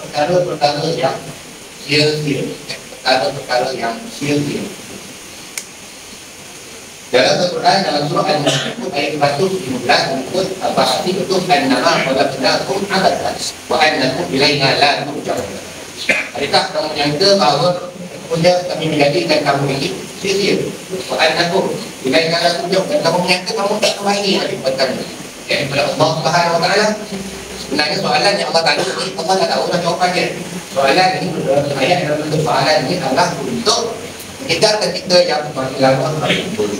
perkara-perkara yang sia-sia, perkara-perkara yang sia-sia. Dalam Al-Quran, dalam surah Al-Mulk ayat 115 menyebut bahasa itu annama khalaqnakum abathan wa annakum ilaina la turja'un. Adakah kamu menyangka bahawa kami menjadikan kamu ini sia-sia? Wa annakum ilaina la turja'un. Dan kamu menyangka kamu tak kembali lagi kepada kami. Kepada Allah Subhanahu wa taala. Sebenarnya soalan yang Allah tanya ini Allah tak tahu dah jawapannya. Soalan ini beberapa ayat dalam bentuk soalan ini adalah untuk mengedarkan kita yang semakin lama semakin kubur.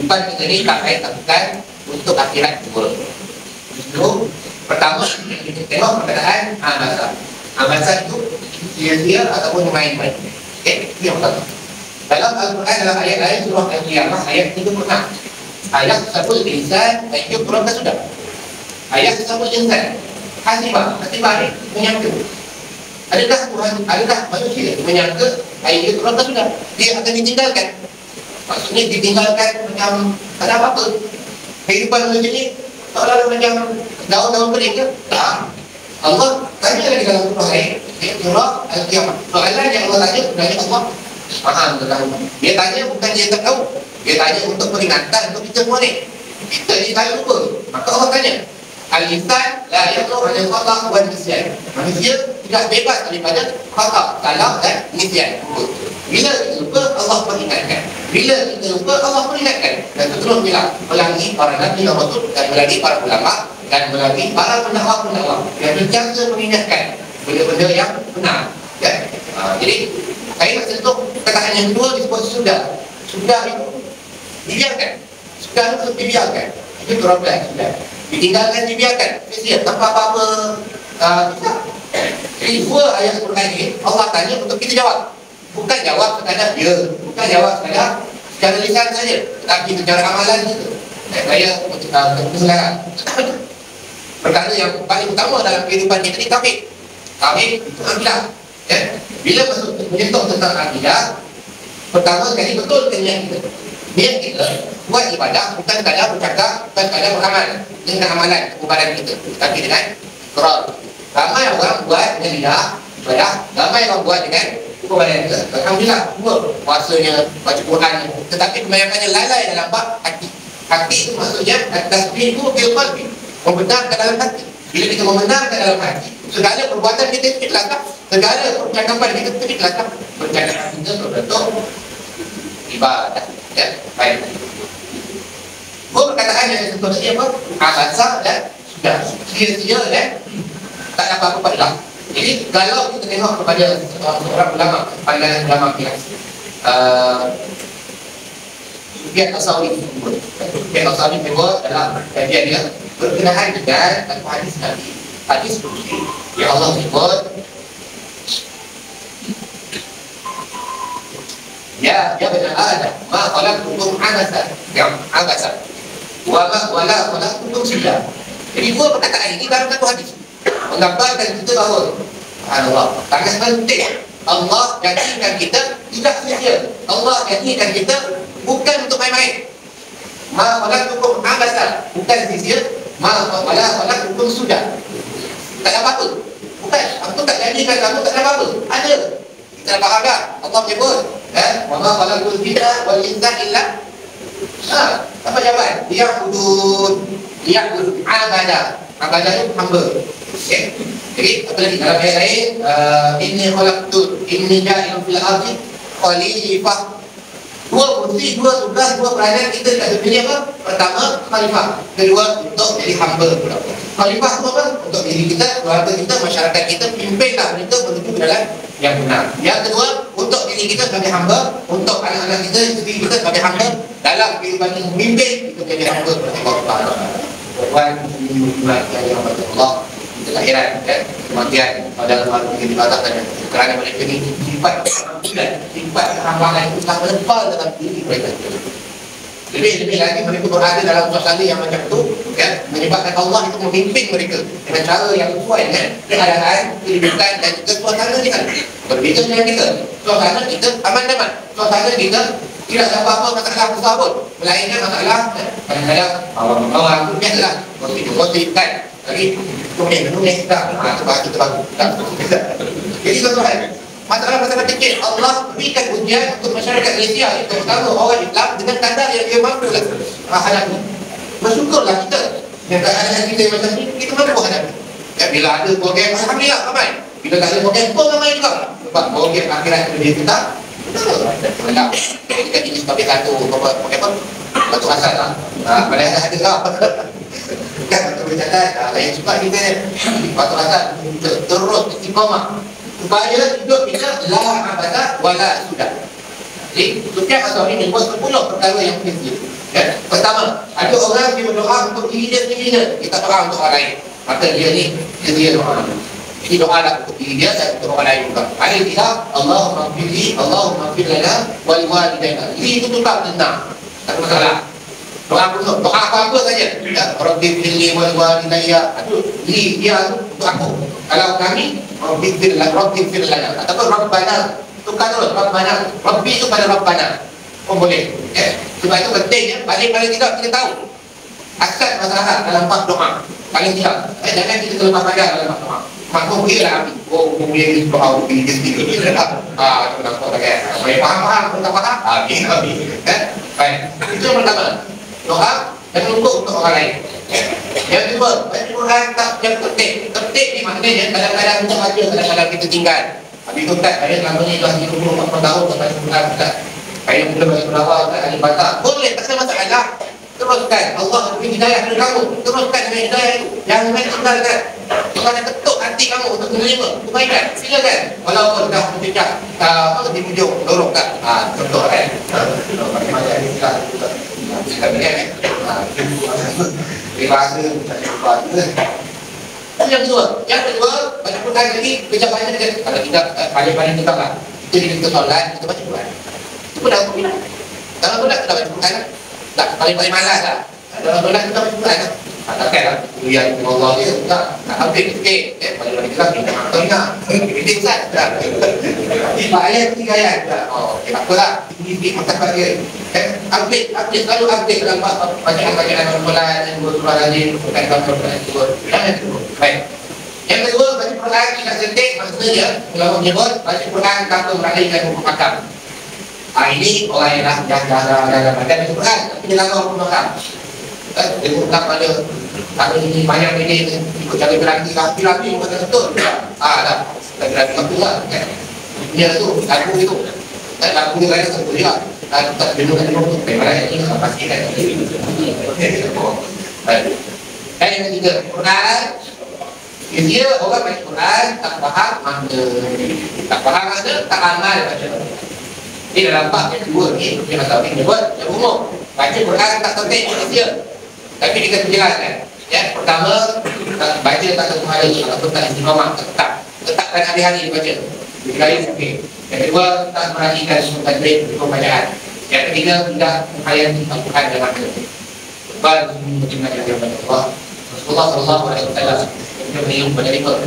Bukan kita ni tak kait takkan untuk akhirat kubur. Justru pertama kita tengok perkataan amasan. Amasan itu sia-sia ataupun main-main. Okey, itu yang pertama. Dalam Al-Quran dalam ayat lain surah Al-Qiyamah ayat 36. Ayat tersebut insan ayat berapa sudah? Ayat tersebut insan hasibah ni menyangka. Adakah Tuhan, adakah manusia menyangka ayat itu berapa sudah? Dia akan ditinggalkan. Maksudnya ditinggalkan macam tak ada apa-apa. Kehidupan manusia ni seolah-olah macam daun-daun kering ke? Tak. Allah tanya lagi dalam surah lain, surah Al-Qiyamah. Soalan yang Allah tanya sebenarnya Allah faham tentang. Dia tanya bukan dia tak tahu. Dia tanya untuk peringatan untuk kita semua ni. Kita ni selalu lupa. Maka Allah tanya, al-insan la yaqulu an khata' wa nisyan. Manusia tidak bebas daripada khata', salah dan nisyan. Bila kita lupa, Allah peringatkan. Bila kita lupa, Allah peringatkan. Dan terus bilang, melalui para nabi dan rasul, dan melalui para ulama, dan melalui para pendakwa-pendakwa yang berjasa mengingatkan benda-benda yang benar. Ya? Jadi, saya nak sentuh perkataan yang kedua disebut sudah. Sudah itu dibiarkan. Sudah itu dibiarkan. Itu problem. Sudah ditinggalkan, dibiarkan. Sia-sia, tanpa apa-apa. Jadi, dua ayat Al-Quran ini, Allah tanya untuk kita jawab. Bukan jawab sekadar ya, bukan jawab sekadar secara lisan saja, tapi secara amalan juga. Saya sekarang perkara yang paling utama dalam kehidupan kita ni tauhid. Tauhid itu akidah. Ya? Bila masuk menyentuh tentang akidah, pertama sekali betul niat kita. Niat kita buat ibadah bukan sekadar bercakap, bukan sekadar beramal dengan amalan kebadan kita, tapi dengan Quran. Ramai orang buat dengan lidah ibadah, ramai orang buat dengan kebadan kita. Alhamdulillah, semua puasanya, baca Quran, tetapi kebanyakannya lalai dalam bab hati. Hati itu maksudnya at-tasbih bil qalbi, membenarkan dalam hati. Bila kita membenarkan dalam hati, segala perbuatan kita itu dilakap, segala percakapan kita itu dilakap. Percakapan kita berbentuk ibadah. Ya, baik. Dua perkataan yang disebut tadi apa? Abasa dan sudah. Sia-sia dan tak ada apa-apa pada. Jadi kalau kita tengok kepada seorang ulama, pandangan ulama kias, Sufyan As-Tsauri, Sufyan As-Tsauri membuat dalam kajian dia berkenaan dengan hadis Nabi, hadis Qudsi yang Allah sebut, ya bani Adam, ma khalaqtukum abasan, yang abasan, wa ma khalaqtukum sudah. Jadi dua perkataan ini dalam satu hadis menggambarkan kita bahawa Allah sangat penting. Allah jadikan kita tidak sia-sia. Allah jadikan kita bukan untuk main-main. Ma khalaqtukum abasan, bukan sia-sia. Ma khalaqtukum sudah. Tak ada apa-apa. Bukan, aku tak jadikan kamu tak ada apa-apa. Ada. Kita dah faham tak? Allah menyebut, wa ma khalaqtul jinna wal insa illa apa jawapan? Ya'budun abadah. Abadah itu hamba. Okay. Jadi apa lagi dalam ayat lain, inni ja'ilun fil ardi khalifah. Dua fungsi, dua tugas, dua peranan kita dekat dunia apa? Pertama, khalifah. Kedua, untuk jadi hamba pula. Khalifah itu apa? Untuk diri kita, keluarga kita, masyarakat kita, pimpinlah mereka menuju ke dalam yang benar. Yang kedua, untuk diri kita sebagai hamba, untuk anak-anak kita, isteri kita sebagai hamba, dalam kehidupan ini memimpin kita menjadi hamba kepada Allah Subhanahu wa taala. Tuhan yang Allah kelahiran dan kematian pada malam ini dibatalkan kerana mereka ini sifat kehambanan itu telah menempel dalam diri mereka. Lebih lagi mereka berada dalam suasana yang macam itu, ya, menyebabkan Allah itu memimpin mereka dengan cara yang sesuai dengan keadaan, kehidupan dan juga suasana kita. Berbeza dengan kita, suasana kita aman-aman, suasana kita tidak ada apa-apa masalah besar pun, melainkan masalah kadang-kadang orang biasalah gosip kan. lagi nulis tak, sebab itu bagus. Jadi tuan-tuan, masalah-masalah kecil Allah berikan ujian untuk masyarakat Malaysia, terutama orang Islam dengan kadar yang dia mampu lah hadapi. Bersyukurlah kita yang keadaan kita macam ni, kita mampu hadapi. Ya, bila ada program, alhamdulillah ramai. Bila tak ada program pun ramai juga. Sebab program akhirat itu dia kita betul. Kita ini sebagai satu apa? Batu asal lah. Padahal ada lah. Bukan batu berjalan. Lain sebab kita batu asal terus istiqamah. Supaya hidup kita la abada wala sudah. Jadi, setiap asal ini buat 10 perkara yang penting. Ya. Pertama, ada orang yang berdoa untuk diri dia sendiri. Kita doa untuk orang lain. Maka dia ni, dia doa. Jadi doa lah untuk diri dia dan untuk orang lain juga. Ada tidak, Allahumma firli, Allahumma firlana, wal walidayna. Jadi itu juga tenang. Tak ada masalah. Doa penuh, doa apa-apa saja. Ya, Rabbi firli wal walidayya. Itu dia untuk aku. Kalau kami, Rabbi firlana. Ataupun Rabbana. Tukar terus, Rabbana. Rabbi itu pada Rabbana. Oh boleh. Ya. Sebab itu penting ya. Paling tidak kita tahu asal masalah dalam bab doa. Paling tidak. Jangan kita terlepas pandang dalam bab doa. Makmum boleh lah ambil. Oh, boleh doa untuk diri sendiri. Itu nampak tak kan? Saya faham, tak faham? Habis. Baik. Itu yang pertama. Doa dan untuk orang lain. Yang kedua, baca Quran tak yang tertib. Tertib ni maknanya kadang-kadang kita baca, kadang-kadang kita tinggal. Habis itu Ustaz, saya selama ni dah 30-40 tahun sampai Quran Ustaz. Saya mula baca berawal Ustaz, ahli baca. Boleh, tak ada masalah. Teruskan. Allah beri hidayah kepada kamu. Teruskan dengan hidayah itu. Jangan main tinggalkan. Jangan ketuk hati kamu untuk menerima kebaikan. Silakan. Walaupun dah bercecah di hujung lorong tak. Contoh kan. Bagaimana ini kita bahasa yang kedua, baca Quran lagi, baca banyak dengan kalau kita paling-paling kita lah. Kita solat, kita baca Quran. Itu pun dah berguna. Kalau solat kita baca Quran, tak paling-paling malas lah. Dalam solat kita baca Quran lah. Takkanlah yang Allah dia tak habis sikit. Paling-paling kita kita ingat. Kita ingat tak. Ayat 3 ayat. Tak apalah. Ini masalah dia. Update selalu update dalam bacaan-bacaan Al-Quran dan surah Al-Azim bukan Al-Quran itu. Jangan itu. Baik. Yang kedua, baca Quran tidak sentik, maksudnya ulama menyebut baca Quran tanpa mengalihkan hukum hakam. Ini orang yang dah baca Quran tapi dia langgar hukum hakam. Dia bukan ada ini banyak ini ikut cara berlaki rapi bukan betul. Dah lagi betul lah. Dia tu lagu itu. Lagu dia lain satu dia. Tak dulu kan itu memang ini pastikan. Baik. Dan yang ketiga, Quran. Dia orang baca Quran tak faham makna. Tak faham makna, tak amal baca. Ini dalam bab yang kedua ni, dia masalah ini buat yang umum. Baca Quran tak tertib dia. Tapi dia kata jelaskan. Ya, pertama baca tak satu hari ataupun tak istiqamah tetapkan hari-hari baca. Lain okey. Yang kedua, tak meraihkan tajwid pembacaan. Yang ketiga, tidak menghayati Al-Quran dan makna. Sebab mengenai jawapan Allah. Rasulullah SAW dia berium pada mereka.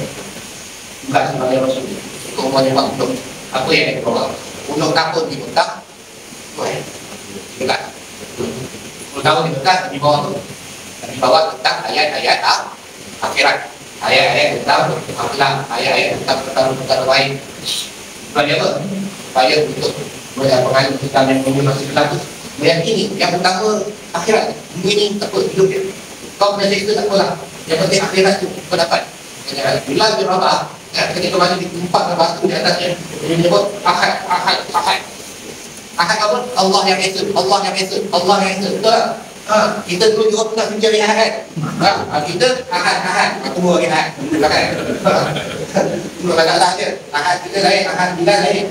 Bukan sebagai Rasul. Itu umumnya makhluk. Apa yang dia bawa? Untuk takut di Mekah. Bukan. 10 tahun di Mekah di bawah tu. Di bawah tentang ayat-ayat akhirat. Ayat-ayat tentang akhlak, ayat-ayat tentang perkara-perkara baik. Sebab dia apa? Supaya untuk pengalim kita yang masih berlaku meyakini yang pertama akhirat. Ini takut hidup dia. Kau kena seksa tak apalah. Yang penting akhirat tu kau dapat. Bila dia berapa? Ketika masih di tempat batu di atasnya, dia menyebut ahad. Ahad apa? Allah yang esa. Allah yang esa. Betul tak? Kita dulu juga pernah mencari ahad. Kita ahad. Aku bawa ahad. Bukan? Itu masalah dia. Ahad kita lain, ahad bila lain.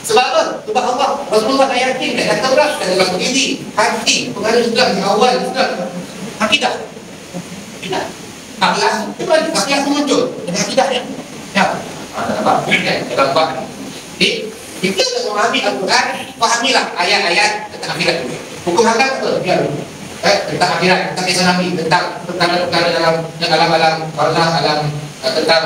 Sebab apa? Sebab Allah Rasulullah dah yakin dan kata orang dalam diri, hati, pengaruh Islam yang awal Islam. Akidah. Akidah muncul dengan akidahnya. Ya. Nampak? Dalam bab ni. Jadi, kita nak memahami Al-Quran, fahamilah ayat-ayat tentang akhirat itu. Hukum hakam apa? Biar tentang akhirat, tentang kisah Nabi, tentang perkara-perkara dalam alam barzakh, alam tentang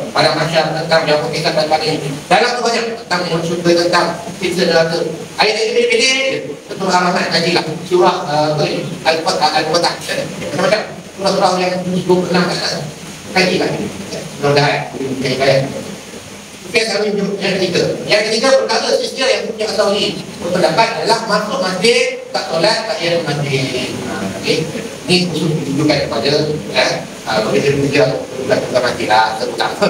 padang mahsyar, tentang yang berkaitan dan sebagainya. Dalam tu banyak tentang yang surga, tentang siksa neraka. Ayat-ayat pendek-pendek tentu ramai kajilah surah Al-Fatah macam-macam. surah-surah yang sebelum pernah kaji kan. Mudah-mudahan kaji. Okey, selalu yang ketiga. Yang ketiga perkara sisinya yang punya asal ni berpendapat adalah masuk masjid tak solat tak payah masjid. Okey. Ini khusus ditujukan kepada boleh kerja bukan tukar masjid lah, terutama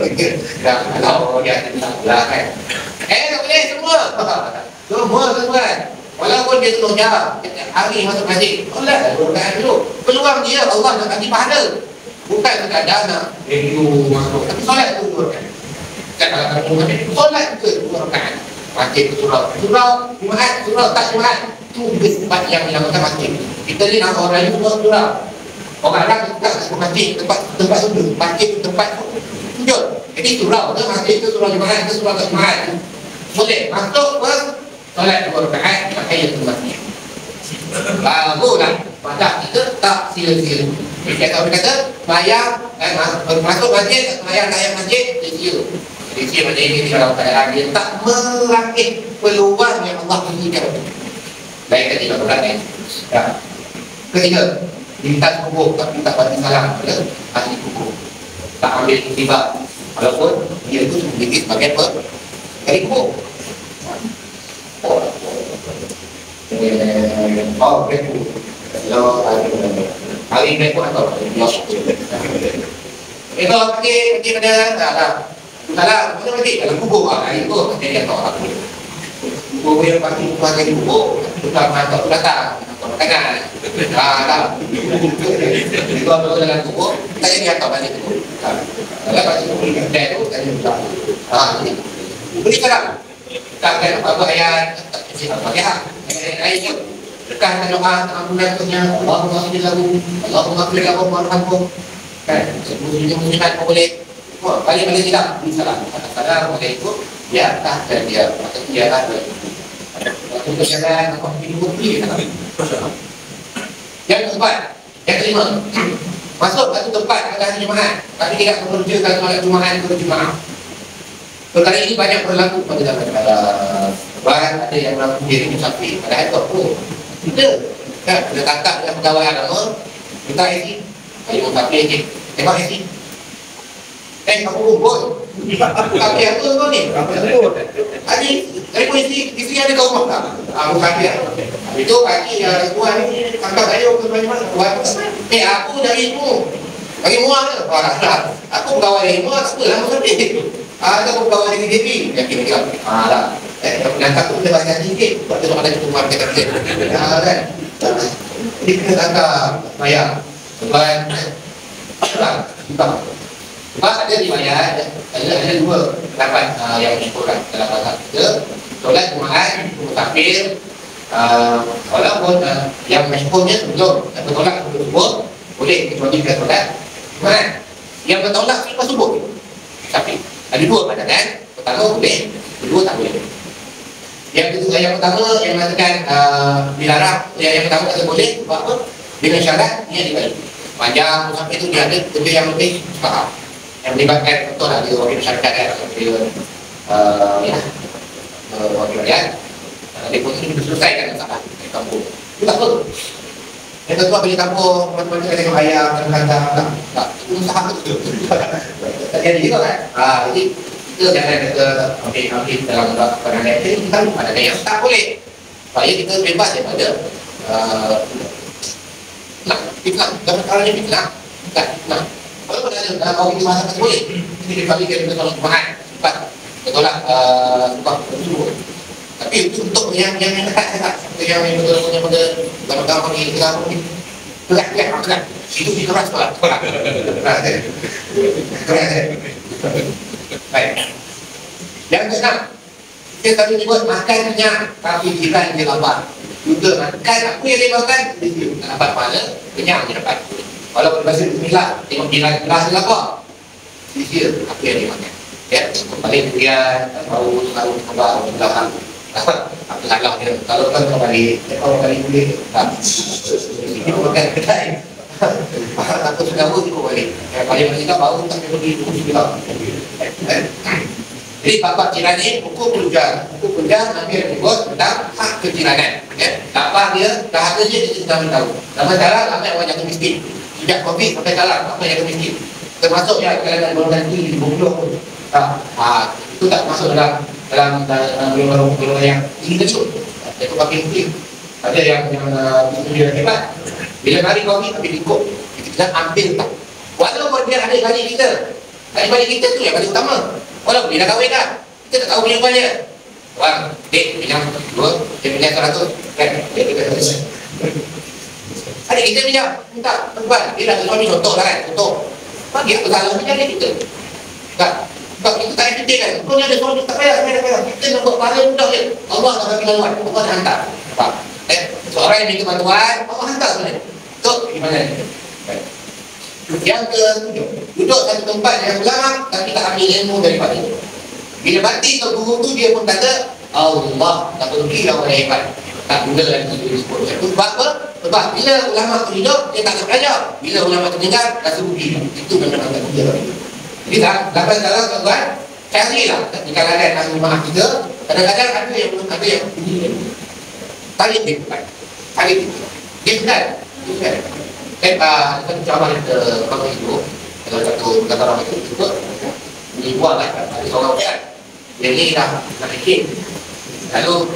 dan kalau dia tak lah kan. Tak boleh semua. Semua. Walaupun dia tolong jawab setiap hari masuk masjid, solat dulu. Peluang dia Allah nak bagi pahala. Bukan sekadar nak review masuk, tapi solat tu 2 rakaat. Kalau solat ke 2 rakaat. Masjid surau Jumaat, surau tak Jumaat. Itu juga tempat yang dinamakan masjid. Kita ni nama orang itu surau. Orang Arab tak sebut masjid, tempat sujud. Masjid itu tempat sujud. Jadi surau ke masjid ke surau Jumaat ke surau tak Jumaat. Boleh masuk ke solat 2 rakaat pakai yang masjid. Baguslah. Pada kita tak sila-sila. Kalau dia kata semayang masuk masjid, semayang tak masjid, dia sila. Dia macam ini kalau keadaan dia tak merakit peluang yang Allah berikan. Baik tadi berat ni. Ketiga, minta kubur tapi tak bagi salam pada ahli kubur. Tak ambil musibah walaupun dia itu sedikit sebagai ahli kubur. Betul. Kalau hari ini pun atau itu pergi pada salah mesti dalam kubur itu jadi atau kubur yang pasti pakai kubur tukar mata datang makanan itu apa dalam kubur tak jadi atau balik kubur kalau pasti kubur kita itu jadi jadi beri salam tak ada apa ayat apa ya ayat dekatkan doa ampunan punya Allahumma ighfir lahu Allahumma ighfir lahu warhamhu kan sebelumnya mengingat boleh balik tidak salam assalamualaikum ya dan dia maka dia ada waktu berjalan apa hidup dia yang keempat yang kelima masuk satu tempat pada hari Jumaat tapi tidak mengerjakan solat Jumaat berjemaah. Perkara ini banyak berlaku pada zaman Arab. Ada yang berlaku diri musafir padahal tak pun kita kan kena tangkap dengan pegawai agama minta isi saya musafir je tengok isi kamu kumpul tapi apa kau ni Haji saya pun isi ada kat rumah tak musafir itu Haji yang tuan ni tangkap saya ke mana aku dari Muar ke aku pegawai dari Muar tak apalah musafir ada pegawai dari DP yakin dia lah nanti tu dia banyak sikit sebab tu ada cuma kita kan jadi kita tangkap bayar sebab ada riwayat ada 2 pendapat yang disebutkan dalam bahasa kita solat Jumaat musafir walaupun yang masyhurnya sebelum bertolak sebelum subuh boleh diwajibkan solat Jumaat yang bertolak selepas subuh tapi ada 2 pandangan pertama boleh kedua tak boleh. Yang pertama yang mengatakan dilarang yang pertama kata boleh sebab apa? Dengan syarat dia dibalik. Panjang musafir itu dia ada kerja yang lebih faham. Yang melibatkan betul lah dia wakil masyarakat kan dia wakil rakyat dia pun ini selesaikan masalah di kampung. Itu tak apa. Yang kedua bila kampung macam-macam tengok ayam kadang-kadang tak usaha betul. Tak jadi gitu kan. Jadi kita jangan kata ambil dalam pandangan ini kita ada yang tak boleh supaya kita bebas daripada fitnah dalam perkara ni fitnah kalau pada ada dalam orang itu masa tak boleh ini dibalikan kita kalau Jumaat cepat bertolak subuh tapi itu untuk yang dekat yang punya pada gambar-gambar ni keras itu dikeras tolak baik. Yang keenam, kita tadi sebut makan kenyang tapi jiran dia lapar. Juga makan apa yang dia makan dia tak dapat pahala, kenyang dia dapat. Walaupun bahasa bismillah, tengok jiran kelas dia lapar. Dia apa yang dia makan. Ya, kembali dia tahu khabar belakang. Apa salah dia? Kalau kan kembali boleh tak. Itu makan kedai. Atau sudah itu boleh. Paling kita baru tak pergi bismillah. Jadi bapak jiran ni hukum penjara ambil ribut tentang hak kejiranan ya. Lapar dia, dahaga dia sedang tahu. Dalam cara ramai orang jatuh miskin sejak COVID sampai sekarang apa yang kita fikir, termasuk ya keadaan golongan tinggi di Bengkulu pun itu tak masuk dalam golongan yang tinggi tersebut. Itu pakai mungkin ada yang dia hebat. Bila kali COVID tapi ikut kita ambil tak. Walaupun dia ada gaji kita, gaji kita tu yang paling utama. Walaupun dia dah kahwin dah, kita tak tahu punya upah dia. Wang, dek, pinjam 2, dia pinjam 100, kan? Dia kita selesai. Adik kita pinjam, minta, perempuan. Dia dah suami contoh lah kan, contoh. Bagi apa salah pinjam dia kita? Tak, kita tak efektif kan? Kalau dia ada suami, tak payah. Kita nak buat pahala mudah je. Allah tak bagi bantuan, Allah dah hantar. Nampak? Seorang yang minta bantuan, Allah hantar sebenarnya. Untuk gimana ni? Yang ke-7, duduk satu tempat yang ulama tapi tak ambil ilmu daripada itu. Bila mati ke guru tu dia pun kata Allah tak pergi orang yang hebat, tak guna lagi disebut. Sebab apa? Sebab bila ulama tu hidup dia tak nak belajar, bila ulama tu meninggal rasa rugi. Itu memang tak guna. Jadi dapat salah tuan-tuan, carilah di kalangan ahli jemaah kita. Kadang-kadang ada yang tarik dia bukan, tarik dia benar. Kita cabar ke orang itu, kalau satu kata orang itu juga dibuat lah, ada seorang orang yang ni dah nak fikir. Lalu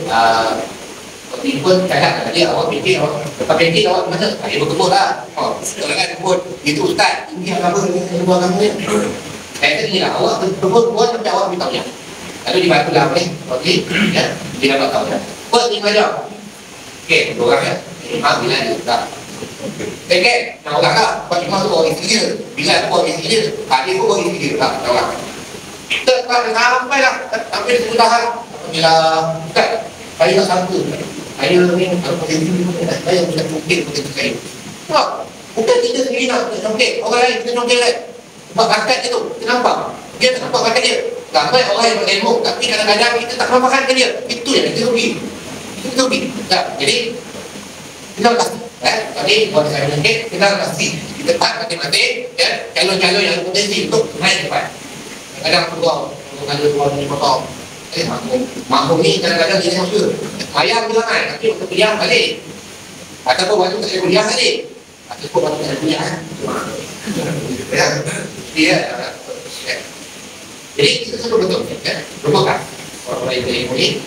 pun cakap dia, awak fikir awak lepas fikir awak mana? Dia berkebun lah. Kalau kan berkebun, itu ustaz ini apa ni buat kamu ni. Saya kata ni lah, awak berkebun buat sampai awak beritahu ya. Lalu dibantu lah boleh, okey, ya, dia dapat tahu dah. Buat 5 jam. Okey, 2 orang ya. Bila dia tak okay, nak orang lah, buat cuma tu orang isi dia. Bila tu orang isi dia, dia pun orang isi dia tak orang. Kita sampai lah, sampai kesudahan. Bila, bukan, saya tak sangka. Saya ni, kalau saya tidak mungkin betul saya. Bukan kita sendiri nak nyongkek, orang lain kita nyongkek lain. Sebab bakat dia tu, kita nampak. Dia tak nampak bakat dia. Ramai orang yang berilmu, tapi kadang-kadang kita tak nampakkan dia. Itu yang kita rugi. Itu rugi. Jadi, kita pasti. Tadi buat saya mungkin kita pasti kita tak mati-mati ya, calon-calon yang potensi untuk naik depan. Kadang-kadang peluang ada peluang ni potong. Mampu ni kadang-kadang dia maksud ayam bilang naik, tapi untuk kuliah balik. Ataupun waktu tak ada kuliah balik. Ataupun waktu tak ada kuliah ya. Dia jadi kita semua betul ya. Lupakan orang-orang yang ilmu ni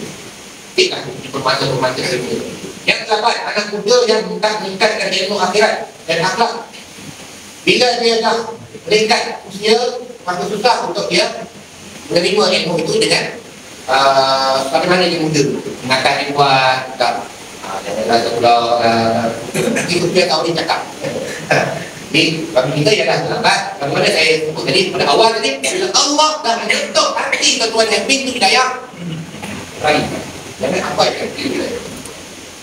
tidak dipermata-permata ilmu. Yang ke-8, anak muda yang tak meningkatkan ilmu akhirat dan akhlak. Bila dia dah meningkat usia, maka susah untuk dia menerima ilmu itu dengan bagaimana dia muda. Mengatas dia buat, tak janganlah pula itu dia tahu dia cakap. Jadi, bagi kita ialah lambat. Bagaimana saya sebut tadi pada awal tadi, bila Allah dah menyentuh hati ketuan yang pintu hidayah, raih. Jangan apa yang kita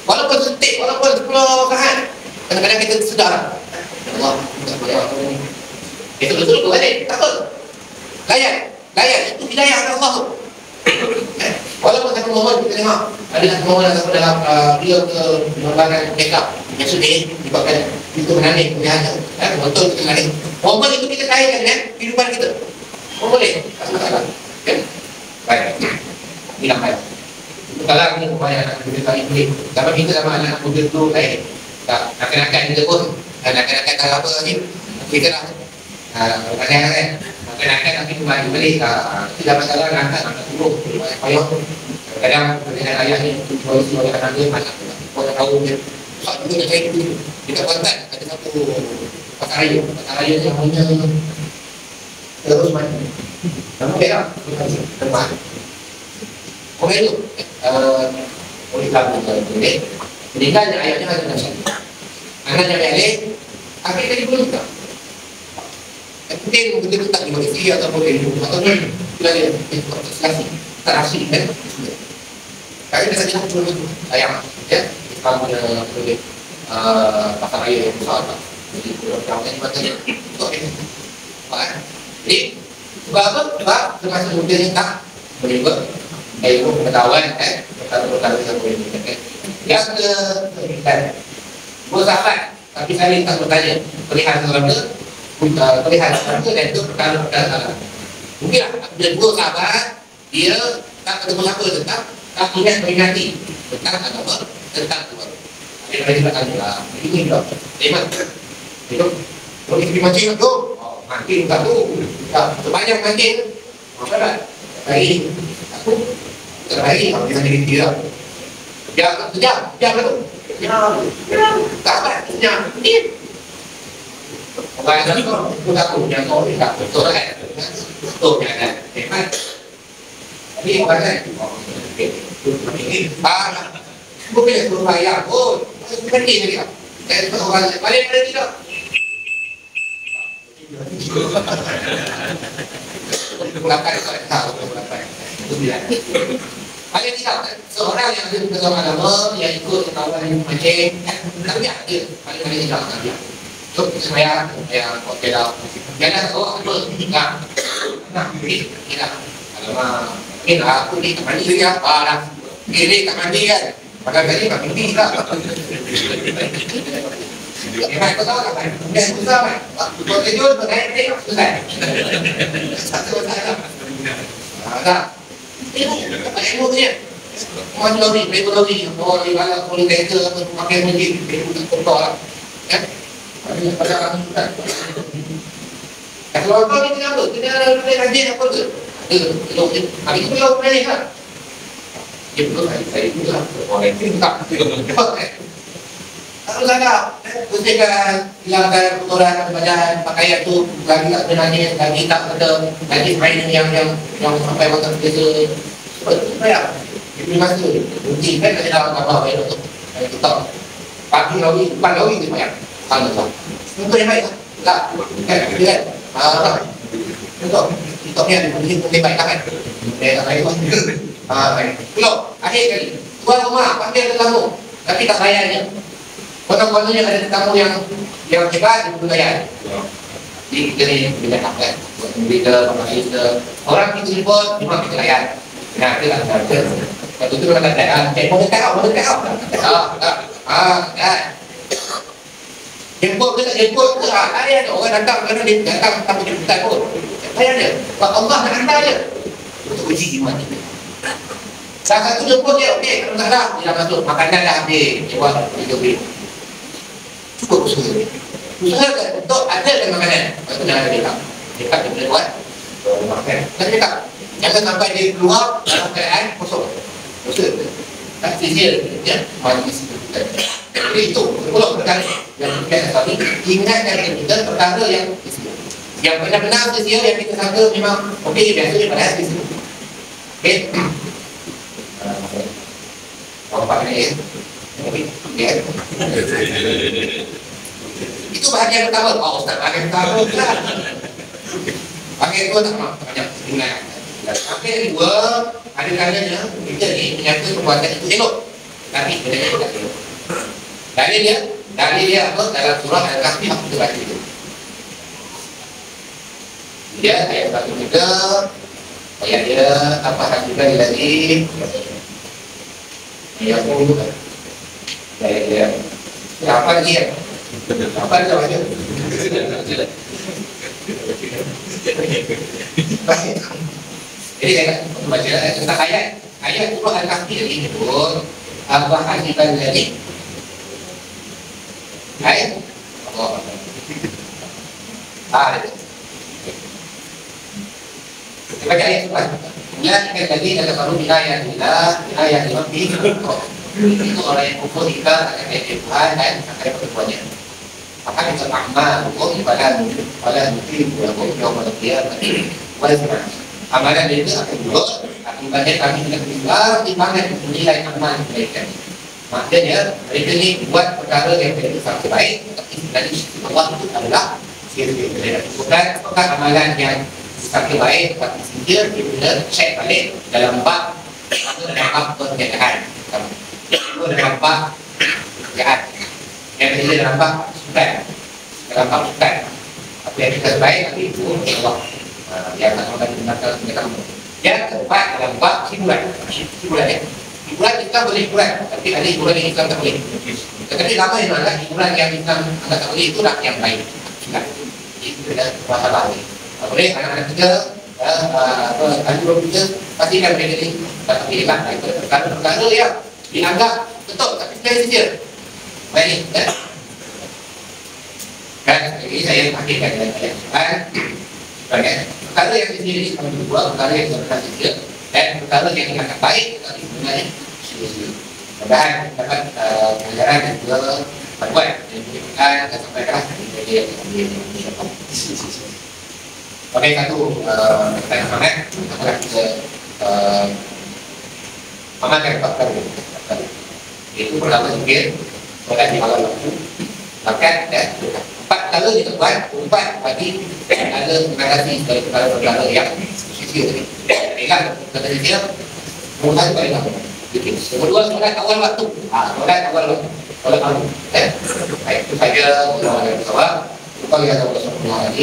walaupun setik, walaupun 10 saat, kadang-kadang kita sedar Allah, tak boleh apa-apa. Itu betul balik, takut. Layan, itu hidayah Allah tu. Walaupun satu momen kita tengok, ada satu momen dalam dia ke lembaga check-up yang sudah menyebabkan kita menangis, kelihatan, betul kita menangis. Momen itu kita kaitkan dengan kehidupan kita. Boleh, tak masalah. Baik, ini nampak. Kalau ni upaya anak muda kali ini, kalau kita sama anak muda tu, tak nak kita pun, nak apa lagi, kita nak kan, nak tapi kembali balik, tidak masalah nak turun, payah. Kadang dengan ayah ni, polisi oleh anak dia, orang tahu dia, tak juga nak cari dulu. Kita Kuantan ada satu pasar raya yang punya terus mati. Nama dia tempat. Orang itu oleh kamu boleh meninggalnya ayahnya ada nasi, anaknya balik, akhirnya jadi belum tak. Mungkin begitu tak dimodifikasi ataupun sudah dia terasi kan. Kali ini saja cuma itu ayam, ya. Kamu punya pasar raya yang besar, jadi orang yang macamnya itu apa? Jadi sebab apa? Sebab termasuk muda yang tak boleh ilmu pengetahuan perkara-perkara yang boleh dikatakan. Yang ke-9, bersahabat tapi saling tak bertanya perihal neraka, perihal neraka dan itu perkara-perkara. Mungkinlah bila dua sahabat dia tak ketemu siapa tentang tak mengingati tentang agama, tentang Tuhan. Dia tanya lah, ini pula. Iman. Itu Kalau kita pergi mancing tu, mancing tak tu, sepanjang mancing, apa dah? Hari aku terakhir kalau kita jadi dia, jam lah tu, tak apa, jam, ni. Orang yang tu aku yang kau ni tak betul kan? Betul kan? Hebat. Tapi orang kan, bukan suruh bayar pun, berhenti lagi tak? Orang balik pada tidak. Pulakan itu tahu pulakan. Itu dia. Paling tidak seorang yang ada dalam agama yang ikut kawan mancing, tapi ada paling tidak dia. So saya okey dah. Jangan apa nah ini tidak. Alamak, ini aku ni tak mandi lagi apa dah. Ini tak mandi kan. Padahal tadi tak mandi tak. Memang kau tahu tak kan? Dia susah kan? Kau kejut, kau naik, susah. Satu masalah. Tak. Ini apa ilmu dia? Mau lori, mau di mana pun kereta, pakai mesin, kontrol lah. Kan? Pada orang susah. Kalau kau ni kenapa? Kena rajin apa tu? Habis tu kau boleh kan? Dia betul kan? Saya juga orang itu tak. Kalau salah, ketika hilangkan kotoran badan pakaian tu lagi tak benarnya, lagi tak ada, lagi main yang sampai waktu biasa. Supaya dia masa mungkin kan ada dalam gambar baik tu. Tak. Pagi lagi, depan lagi dia banyak. Kalau tak. Itu yang baik tak? Kan? Betul. TikTok ni ada mungkin baik tak kan? Tak baik pun. Baik. Belum. Akhir kali. Tuan rumah panggil tetamu, tapi tak sayangnya. Konon-kononnya ada tetamu yang hebat di budaya. Jadi kita ni bila nak kan, buat berita, kita orang kita report, memang kita layan. Nah, kita tak ada. Waktu tu orang kata, mau dekat kan. Jemput ke tak jemput ke? Ada orang datang kerana dia datang tanpa jemputan pun. Saya ada. Allah nak hantar je. Untuk uji iman kita. Salah satu jemput dia, okey, kalau tak ada, dia dah masuk. Makanan dah habis. Dia buat 3 bil. Cukup usaha. Usahakan untuk adakan makanan. Lepas tu jangan ada dekat. Dekat dia boleh buat makan. Tapi tak. Jangan sampai dia keluar dalam keadaan kosong. Usaha. Tak sisir. Ya, mari isi. Jadi itu, 10 perkara yang kita tadi. Ingatkan kita perkara yang benar-benar sia yang kita sangka memang okey, biasanya pada sia. Okey. Apa ni? Itu bahagian pertama. Ustaz, bahagian pertama lah. Bahagian kedua tak banyak ingat. Bahagian kedua, ada kalanya kita ni menyangka perbuatan itu elok, tapi sebenarnya tidak elok. Dalil dia apa? Dalam surah Al-Kahfi apa kita baca itu? Dia ayat 1 ayat dia apa hakikat lagi? Yang dulu kan? Ya. Apa dia? Apa dia baca? Jadi saya baca tentang ayat surah Al-Kahfi ini pun apa hakikat lagi? Hai, Allah. Kita baca ayat surah. Ya, kita tadi ada baru wilayah lebih. Itu orang yang kufur jika akan ada Tuhan dan akan ada perempuannya. Maka kita amal hukum pada mungkin hukum yang manusia wajib. Amalan itu akan buruk. Akibatnya kami tidak tinggal di mana nilai amal mereka. Maknanya mereka ni buat perkara yang tidak sangat baik, tapi dari Allah itu adalah bukan amalan yang sangat baik, tapi dia bila cek balik dalam bab penjagaan. Itu dalam bab penjagaan. Yang ketiga dalam bab sukan. Dalam bab sukan. Apa yang kita baik, tapi itu Allah yang akan menggunakan kamu. Yang keempat dalam bab hiburan. Hiburan Islam boleh hiburan, tapi ada hiburan yang Islam tak boleh. Tetapi lama yang adalah hiburan yang Islam tak boleh, itulah yang baik. Itu adalah masalah ini. Boleh anak-anak kita, anak-anak kita pastikan mereka ini tapi lah itu perkara-perkara yang dianggap betul, tapi kita saja baik, Kan ini saya pakai kan banyak perkara yang sendiri sama dua, perkara yang berkata dia dan perkara yang dianggap baik tapi sebenarnya sia-sia. Mudah-mudahan dapat pelajaran dan juga buat dan sampaikan jadi yang insyaallah. Oke, satu pertanyaan semangat apakah kita memakai faktor itu pertama mungkin bukan di awal waktu bahkan ya 4 kali ditemukan 4 bagi ada mengatasi dari perkara-perkara yang kecil tadi. Ingat kata dia mudah paling lama. Yang kedua solat awal waktu. Solat awal waktu. Solat awal. Baik itu saja Allah yang bersawab. Kalau ya Allah subhanahu wa ta'ala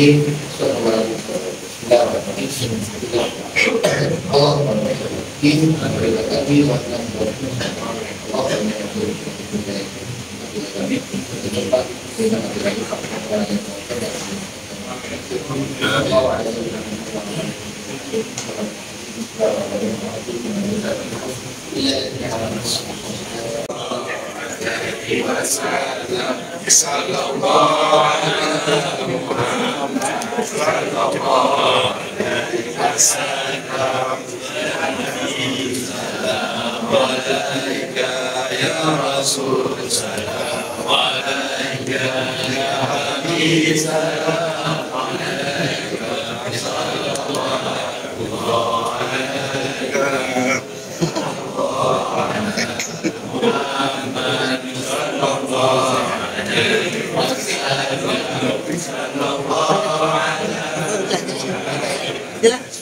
Jelas.